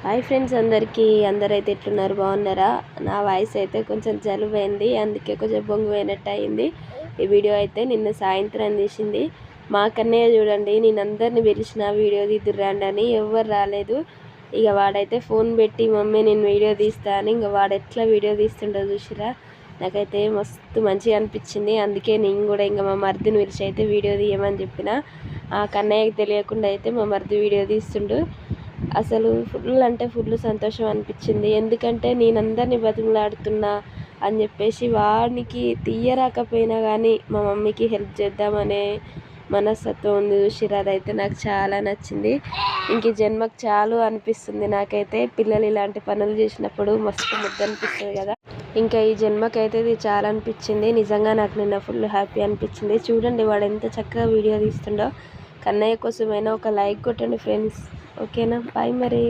Hi friends, అందరైతే ఎట్లున్నారు? బాగున్నారా? నా వాయిస్ అయితే కొంచెం జలుబైంది, అందుకే కొంచెం బొంగు అయింది. ఈ వీడియో అయితే నిన్న సాయంత్రం తీసింది. మా కన్నయ్య చూడండి, నేను అందరిని పిలిచిన వీడియో తీద్దురండి అని, ఎవ్వరు రాలేదు. ఇక వాడైతే ఫోన్ పెట్టి మమ్మీ నేను వీడియో తీస్తా అని, ఇంక వాడు ఎట్లా వీడియో తీస్తుండో చూసిరా. నాకైతే మస్తు మంచిగా అనిపించింది. అందుకే నేను కూడా ఇంకా మా మరిదిని పిలిచి అయితే వీడియో తీయమని చెప్పిన. ఆ కన్నయ్యకి తెలియకుండా అయితే మా మరిది వీడియో తీస్తుండు. అసలు ఫుల్ అంటే ఫుల్ సంతోషం అనిపించింది. ఎందుకంటే నేను అందరినీ బతిమలాడుతున్నా అని చెప్పేసి వాడికి తీయరాకపోయినా కానీ మా మమ్మీకి హెల్ప్ చేద్దామనే మనస్తత్వం ఉంది చూసిరా. అదైతే నాకు చాలా నచ్చింది. ఇంక జన్మకు చాలు అనిపిస్తుంది నాకైతే. పిల్లలు ఇలాంటి పనులు చేసినప్పుడు మస్తు ముద్ద అనిపిస్తుంది కదా. ఇంకా ఈ జన్మకైతే ఇది చాలా అనిపించింది. నిజంగా నాకు నిన్న ఫుల్ హ్యాపీ అనిపించింది. చూడండి వాడు ఎంత చక్కగా వీడియో తీస్తుండో. కన్నయ్య కోసమైనా ఒక లైక్ కొట్టండి ఫ్రెండ్స్. ఓకేనా? బాయ్ మరి.